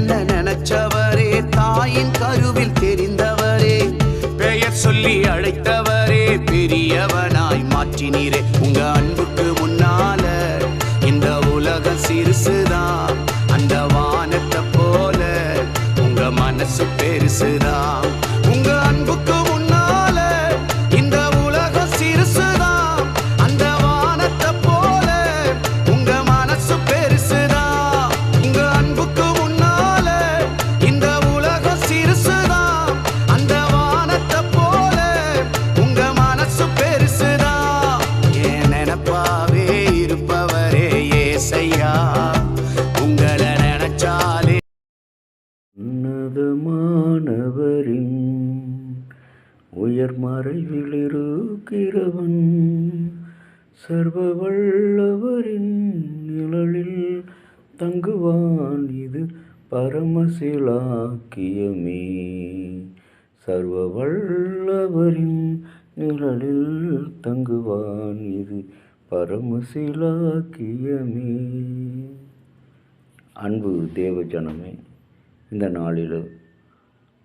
என்ன நினைச்சவரே, தாயின் கருவில் தெரிந்தவரே, பெயர் சொல்லி அழைத்தவரே, பெரியவனாய் மாற்றினீரே. உங்க அன்புக்கு முன்னால இந்த உலகம் சிறுசுதான், அந்த வானத்தை போல உங்க மனசு பெருசுதான். உங்க அன்புக்கு முன்னால இந்த உலகம் சிறுசுதான், அந்த வானத்தை போல உங்க மனசு பெருசுதான். உங்க அன்புக்கு முன்னால இந்த உலகம் சிறுசுதான், அந்த வானத்தை போல உங்க மனசு பெருசுதான். என் நினைப்பாவே இருப்பவரே ஏசையா, உங்களை நினைச்சாலே உன்னதமானவரின் உயர் மறைவில் இருக்கிறவன், சர்வ வல்லவரின் நிழலில் தங்குவான், இது பரமசிலாக்கியமே. சர்வ வல்லவரின் நிழலில் தங்குவான், இது பரமசிலாக்கியமே. அன்பு தேவ ஜனமே, இந்த நாளில்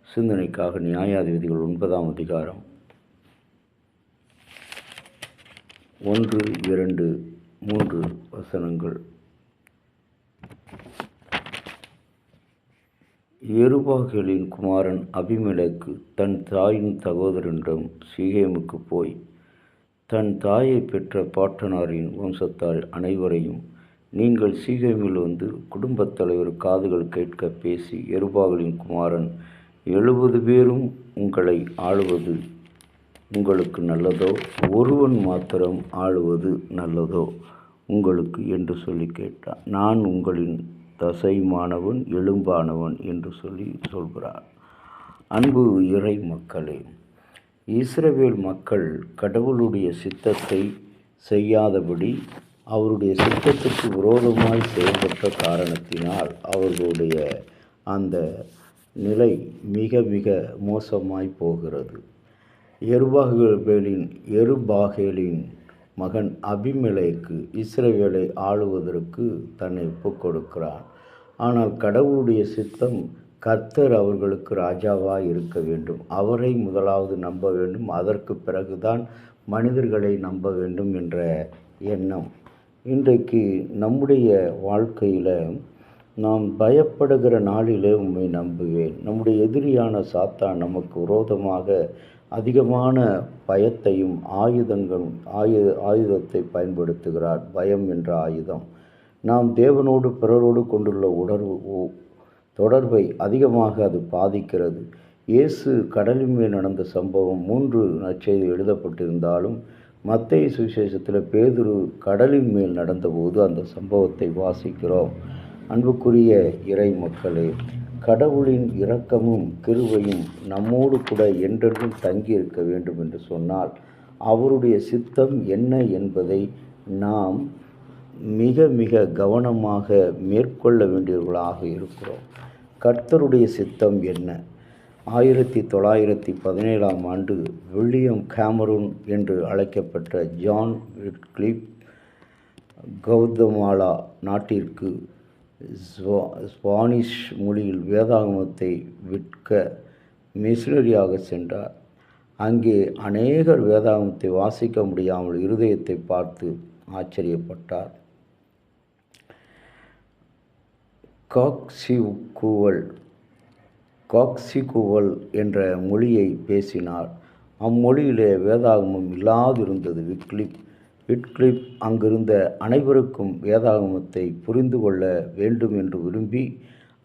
சிந்தனைக்காக நியாயாதிபதிகள் 9ஆம் அதிகாரம் 1, 2, 3 வசனங்கள். யெருபாகேலின் குமாரன் அபிமெலேக்கு தன் தாயின் சகோதரனிடம் சீகேமுக்கு போய் தன் தாயை பெற்ற பாட்டனாரின் வம்சத்தார் அனைவரையும், நீங்கள் சீகேமில் வந்து குடும்பத் தலைவர் காதுகள் கேட்க பேசி, யெருபாகேலின் குமாரன் 70 பேரும் உங்களை ஆளுவது உங்களுக்கு நல்லதோ, ஒருவன் மாத்திரம் ஆளுவது நல்லதோ உங்களுக்கு என்று சொல்லி கேட்டான். நான் உங்களின் தசைமானவன், எலும்பானவன் என்று சொல்கிறார். அன்பு இறை மக்களே, இஸ்ரவேல் மக்கள் கடவுளுடைய சித்தத்தை செய்யாதபடி அவருடைய சித்தத்துக்கு விரோதமாய் செயல்பட்ட காரணத்தினால் அவர்களுடைய அந்த நிலை மிக மிக மோசமாய் போகிறது. யெருபாகேலின் மகன் அபிமெலேக்கு இஸ்ரவேலை ஆளுவதற்கு தன்னை ஒப்புக் கொடுக்கிறான். ஆனால் கடவுளுடைய சித்தம் கர்த்தர் அவர்களுக்கு ராஜாவாக இருக்க வேண்டும், அவரை முதலாவது நம்ப வேண்டும், அதற்கு பிறகுதான் மனிதர்களை நம்ப வேண்டும் என்ற எண்ணம். இன்றைக்கு நம்முடைய வாழ்க்கையில் நாம் பயப்படுகிற நாளிலே உம்மை நம்புவேன். நம்முடைய எதிரியான சாத்தான் நமக்கு விரோதமாக அதிகமான பயத்தையும் ஆயுதத்தை பயன்படுத்துகிறார். பயம் என்ற ஆயுதம் நாம் தேவனோடு பிறரோடு கொண்டுள்ள தொடர்பை அதிகமாக அது பாதிக்கிறது. இயேசு கடலின் மேல் நடந்த சம்பவம் 3 நற்செய்தி எழுதப்பட்டிருந்தாலும் மத்தேயு சுவிசேஷத்தில் பேதுரு கடலின் மேல் நடந்தபோது அந்த சம்பவத்தை வாசிக்கிறோம். அன்புக்குரிய இறை மக்களே, கடவுளின் இரக்கமும் கிருபையும் நம்மோடு கூட என்றென்றும் தங்கியிருக்க வேண்டும் என்று சொன்னால் அவருடைய சித்தம் என்ன என்பதை நாம் மிக மிக கவனமாக மேற்கொள்ள வேண்டியவர்களாக இருக்கிறோம். கர்த்தருடைய சித்தம் என்ன? 1917ஆம் ஆண்டு வில்லியம் கேமரூன் என்று அழைக்கப்பட்ட ஜான் விட்கிளிஃப் கவுதமாலா நாட்டிற்கு ஸ்பானிஷ் மொழியில் வேதாகமத்தை விற்க மிஷனரியாக சென்றார். அங்கே அநேகர் வேதாகமத்தை வாசிக்க முடியாமல் இருதயத்தை பார்த்து ஆச்சரியப்பட்டார். காக்சிகுவல் என்ற மொழியை பேசினார். அம்மொழியிலே வேதாகமம் இல்லாதிருந்தது. விட்கிளிஃப் அங்கிருந்த அனைவருக்கும் வேதாகமத்தை புரிந்து கொள்ள வேண்டும் என்று விரும்பி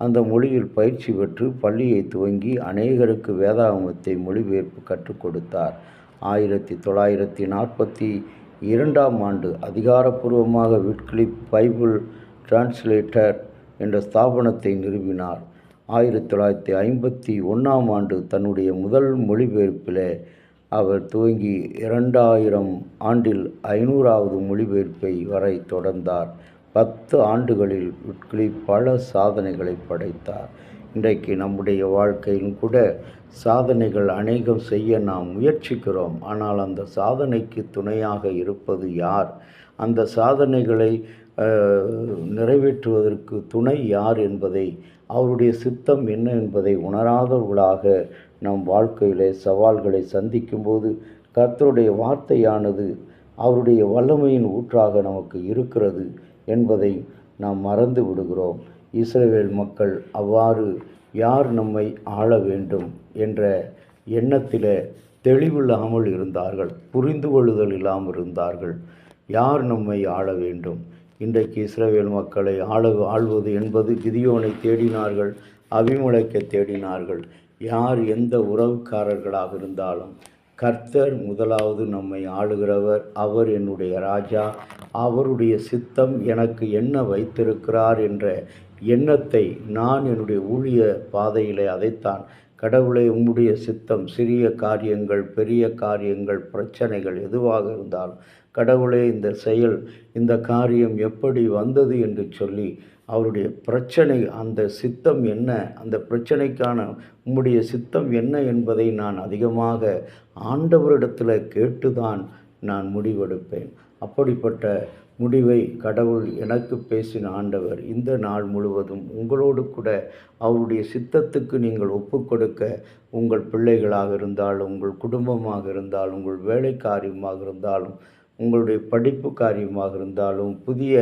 அந்த மொழியில் பயிற்சி பெற்று பள்ளியை துவங்கி அநேகருக்கு வேதாகமத்தை மொழிபெயர்ப்பு கற்றுக் கொடுத்தார். 1942ஆம் ஆண்டு அதிகாரப்பூர்வமாக விட்கிளிஃப் பைபிள் டிரான்ஸ்லேட்டர் என்ற ஸ்தாபனத்தை நிறுவினார். 1951ஆம் ஆண்டு தன்னுடைய முதல் மொழிபெயர்ப்பில் அவர் துவங்கி 2000 ஆண்டில் 500வது மொழிபெயர்ப்பை வரை தொடர்ந்தார். 10 ஆண்டுகளில் விட்கிளிஃப் பல சாதனைகளை படைத்தார். இன்றைக்கு நம்முடைய வாழ்க்கையிலும் கூட சாதனைகள் அநேகம் செய்ய நாம் முயற்சிக்கிறோம். ஆனால் அந்த சாதனைக்கு துணையாக இருப்பது யார்? அந்த சாதனைகளை நிறைவேற்றுவதற்கு துணை யார் என்பதை, அவருடைய சித்தம் என்ன என்பதை உணராதவர்களாக நம் வாழ்க்கையிலே சவால்களை சந்திக்கும்போது கர்த்தருடைய வார்த்தையானது அவருடைய வல்லமையின் ஊற்றாக நமக்கு இருக்கிறது என்பதை நாம் மறந்து விடுகிறோம். இஸ்ரவேல் மக்கள் அவ்வாறு யார் நம்மை ஆள வேண்டும் என்ற எண்ணத்திலே தெளிவில்லாமல் இருந்தார்கள், புரிந்து கொள்ளுதல் இல்லாமல் இருந்தார்கள். யார் நம்மை ஆள வேண்டும்? இன்றைக்கு இஸ்ரவேல் மக்களை ஆள்வது என்பது கிதியோனை தேடினார்கள், அபிமெலேக்கை தேடினார்கள். யார் எந்த உறவுக்காரர்களாக இருந்தாலும் கர்த்தர் முதலாவது நம்மை ஆளுகிறவர். அவர் என்னுடைய ராஜா, அவருடைய சித்தம் எனக்கு என்ன வைத்திருக்கிறார் என்ற எண்ணத்தை நான் என்னுடைய ஊழிய பாதையிலே அதைத்தான், கடவுளே உம்முடைய சித்தம், சிறிய காரியங்கள், பெரிய காரியங்கள், பிரச்சனைகள் எதுவாக இருந்தாலும் கடவுளே இந்த செயல், இந்த காரியம் எப்படி வந்தது என்று சொல்லி அவருடைய பிரச்சனை, அந்த சித்தம் என்ன, அந்த பிரச்சனைக்கான உம்முடைய சித்தம் என்ன என்பதை நான் அதிகமாக ஆண்டவரிடத்தில் கேட்டுதான் நான் முடிவெடுப்பேன். அப்படிப்பட்ட முடிவை கடவுள் எனக்கு பேசின ஆண்டவர் இந்த நாள் முழுவதும் உங்களோடு கூட அவருடைய சித்தத்துக்கு நீங்கள் ஒப்பு கொடுக்க, உங்கள் பிள்ளைகளாக இருந்தாலும், உங்கள் குடும்பமாக இருந்தாலும், உங்கள் வேலை காரியமாக இருந்தாலும், உங்களுடைய படிப்பு காரியமாக இருந்தாலும், புதிய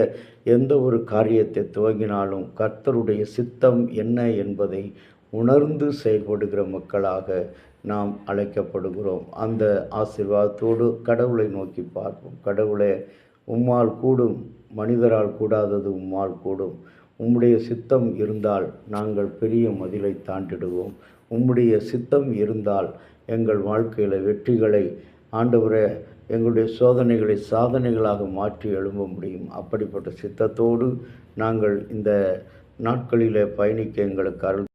எந்த ஒரு காரியத்தை துவங்கினாலும் கர்த்தருடைய சித்தம் என்ன என்பதை உணர்ந்து செயல்படுகிற மக்களாக நாம் அழைக்கப்படுகிறோம். அந்த ஆசீர்வாதத்தோடு கடவுளை நோக்கி பார்ப்போம். கடவுளே, உம்மால் கூடும், மனிதரால் கூடாதது உம்மால் கூடும். உம்முடைய சித்தம் இருந்தால் நாங்கள் பெரிய மதிலை தாண்டிடுவோம். உம்முடைய சித்தம் இருந்தால் எங்கள் வாழ்க்கையில் வெற்றிகளை, ஆண்டவரே, எங்களுடைய சோதனைகளை சாதனைகளாக மாற்றி எழும்ப முடியும். அப்படிப்பட்ட சித்தத்தோடு நாங்கள் இந்த நாட்களில் பயணிக்க எங்களுக்கு அருள்